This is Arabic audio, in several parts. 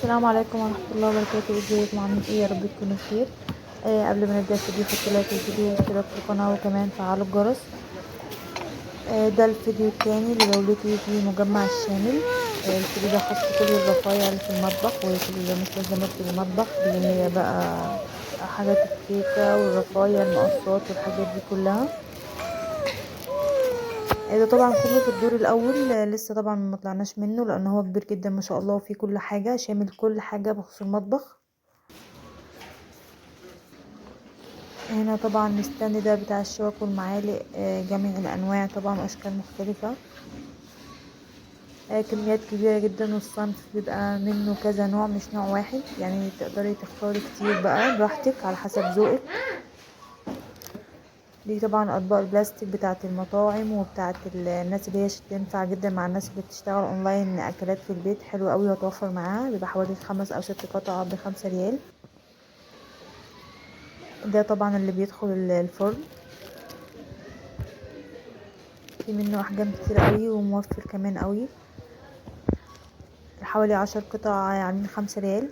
السلام عليكم ورحمة الله وبركاته. ازيكم عاملين ايه؟ يا رب تكونوا بخير. قبل ما نبدأ الفيديو حطوا لايك للفيديو واشتراك في القناة وكمان فعلوا الجرس. ده الفيديو التاني لجولتي في مجمع الشامل. الفيديو ده خاص بكل الرفايع اللي في المطبخ وكل المستلزمات في المطبخ اللي هي بقى حاجات الكيكة والرفايع المقصات والحاجات دي كلها. ده طبعا كله في الدور الاول. لسه طبعا ما طلعناش منه لان هو كبير جدا ما شاء الله، وفيه كل حاجة، شامل كل حاجة بخصوص المطبخ. هنا طبعا الستاند ده بتاع الشوك والمعالق، جميع الانواع طبعا واشكال مختلفة، كميات كبيرة جدا، والصنف بيبقى منه كذا نوع مش نوع واحد، يعني تقدري تختاري كتير بقى براحتك على حسب ذوقك. دي طبعا اطباق البلاستيك بتاعة المطاعم وبتاعة الناس اللي هي تنفع جدا مع الناس اللي بتشتغل اونلاين اكلات في البيت، حلو قوي وتوفر معاها، بيبقى حوالي 5 أو 6 قطع ب5 ريال. ده طبعا اللي بيدخل الفرن، في منه احجام كتير قوي وموفر كمان قوي، حوالي 10 قطع يعني 5 ريال.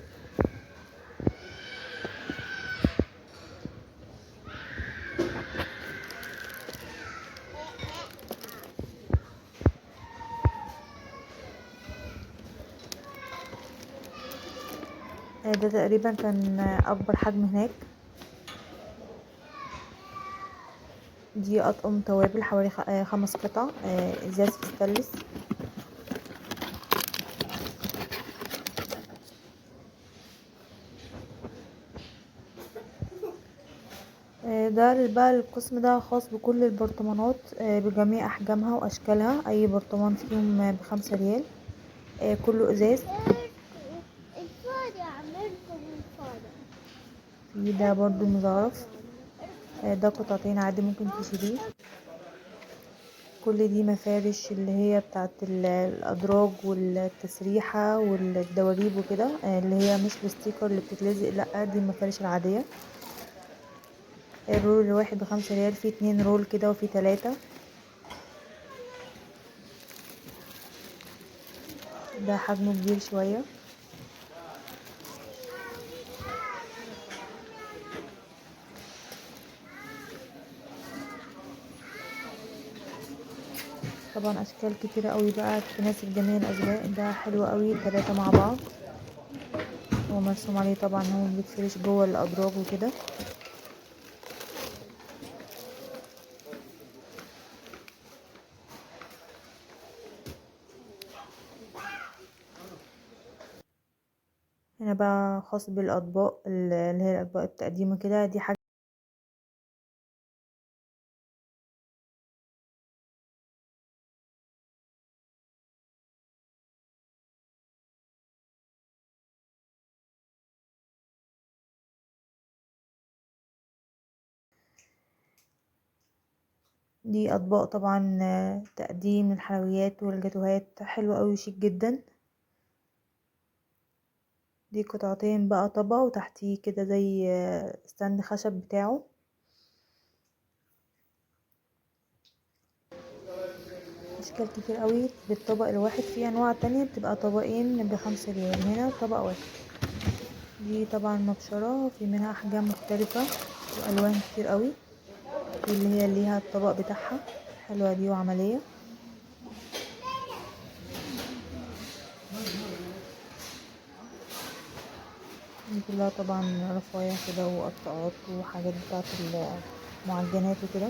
ده تقريبا كان اكبر حجم هناك. دي اطقم توابل حوالي 5 قطع، ازاز ستانلس. ده بقى القسم ده خاص بكل البرطمانات بجميع احجامها واشكالها، اي برطمان فيهم ب5 ريال، كله ازاز. في ده برضو مزعرف، ده قطعتين عادي ممكن تشيليه. كل دي مفارش اللي هي بتاعت الادراج والتسريحة والدواليب وكده، اللي هي مش بالستيكر اللي بتتلزق، لا دي المفارش العادية. الرول الواحد ب5 ريال، فيه 2 رول كده وفيه 3. ده حجمه كبير شوية. طبعا اشكال كتيرة قوي بقى تناسب جميع الاذواق. ده حلو قوي، 3 مع بعض، هو مرسوم عليه طبعا هو بيتفرش جوه الادراج وكده. هنا بقى خاص بالاطباق اللي هي الاطباق التقديم وكده، دي حاجة. دي اطباق طبعا تقديم الحلويات والجاتوهات، حلوة قوي وشيك جدا. دي قطعتين بقى طبق وتحتيه كده زي ستاند خشب بتاعه. اشكال كتير قوي بالطبق الواحد، في انواع تانية بتبقى طبقين ب5 ريال، هنا طبق واحد. دي طبعا مبشرة، في منها احجام مختلفة والوان كتير قوي، في اللي هي ليها الطبق بتاعها، حلوة دي وعملية. دي كلها طبعا رفايع كده وقطعات وحاجات بتاعت المعجنات وكده.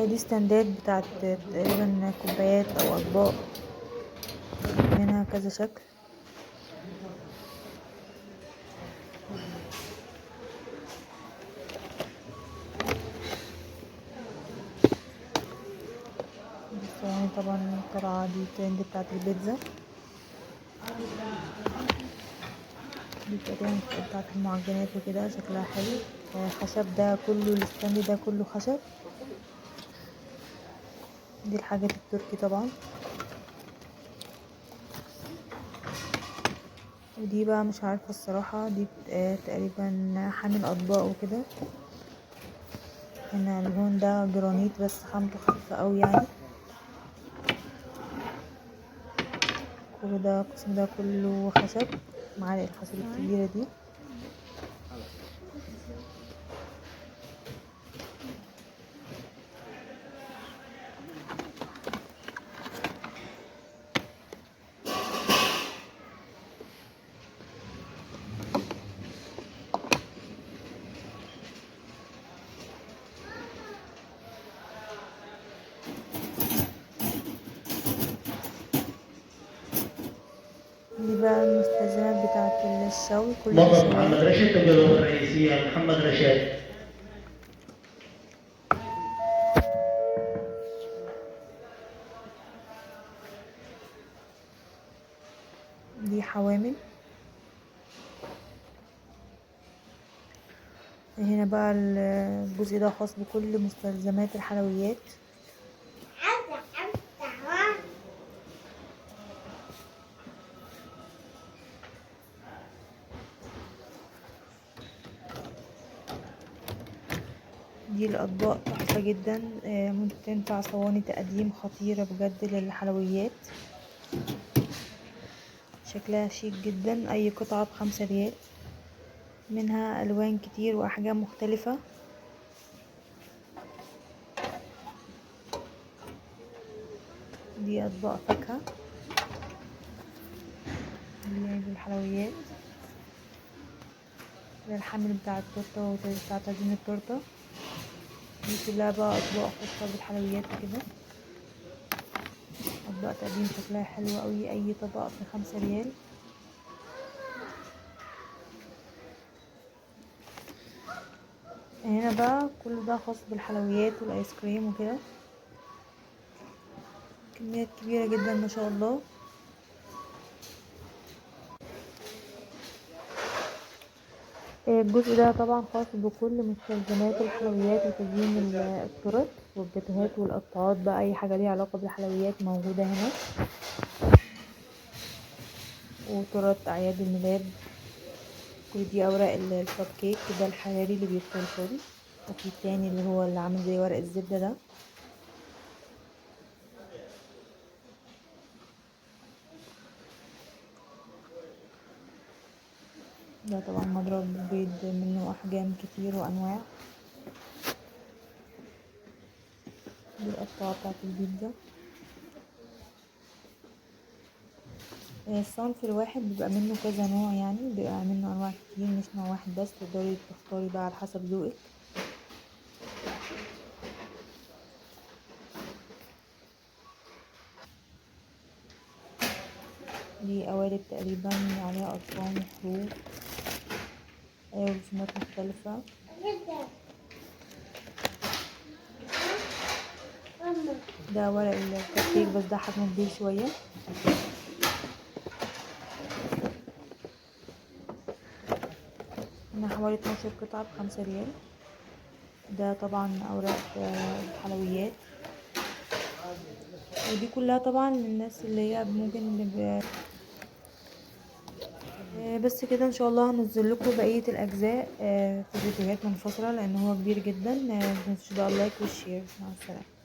دي ستاندات بتاعت تقريبا كوبايات او اطباق، منها كذا شكل. الصواني طبعا طالعة، دي ترند بتاعت البيتزا. دي تقريبا بتاعت المعجنات وكده، شكلها حلو. خشب، ده كله الستاند ده كله خشب. دي الحاجات التركي طبعا. ودي بقى مش عارفة الصراحة، دي تقريبا حامل اطباق وكده. ان اللون ده جرانيت بس خامته خفيفة اوي يعني. كل ده القسم ده كله خشب، معالق الخشب الكبيرة دي. دي بقى المستلزمات بتاعة الشوي، كل دي موظف محمد شواية. رشد الإدارة الرئيسية محمد رشاد. دي حوامل. هنا بقى الجزء ده خاص بكل مستلزمات الحلويات. دي الأطباق تحفة جدا، ممكن تنفع صواني تقديم خطيرة بجد للحلويات. شكلها شيك جدا، أي قطعة ب5 ريال، منها ألوان كتير وأحجام مختلفة. دي أطباق فاكهة، دي علب الحلويات. ده الحامل بتاع التورتة وبتاع تزيين التورتة. دي كلها بقى أطباق خاصة بالحلويات كده، أطباق تقديم شكلها حلو قوي، أي طبق ب5 ريال. هنا بقى كل ده خاص بالحلويات والآيس كريم وكده، كميات كبيرة جدا ما شاء الله. الجزء ده طبعا خاص بكل مستلزمات الحلويات وتزيين التورت والجاتوهات والقطاعات بقى، أي حاجة ليها علاقة بالحلويات موجودة هنا، وتورت أعياد الميلاد. كل دي أوراق الكب كيك، ده الحراري اللي بيدخل الفرن، وفي التاني اللي هو اللي عامل زي ورق الزبدة ده. ده طبعا مضرب بيض، منه أحجام كتير وأنواع. دي القطاعة بتاعت البيتزا. الصنف الواحد بيبقى منه كذا نوع، يعني بيبقى منه أنواع كتير مش نوع واحد بس، تقدري تختاري بقى على حسب ذوقك. دي قوالب تقريبا عليها أرقام وحروف، ورسومات مختلفة. ده ورق الكب بس ده حجمه كبير شوية. هنا حوالي 12 قطعة ب5 ريال. ده طبعا أوراق الحلويات، ودي كلها طبعا للناس اللي هي ممكن بس كده ان شاء الله هنزل لكم بقيه الاجزاء في فيديوهات منفصله، لان هو كبير جدا. متنسوش بقى اللايك والشير. مع السلامه.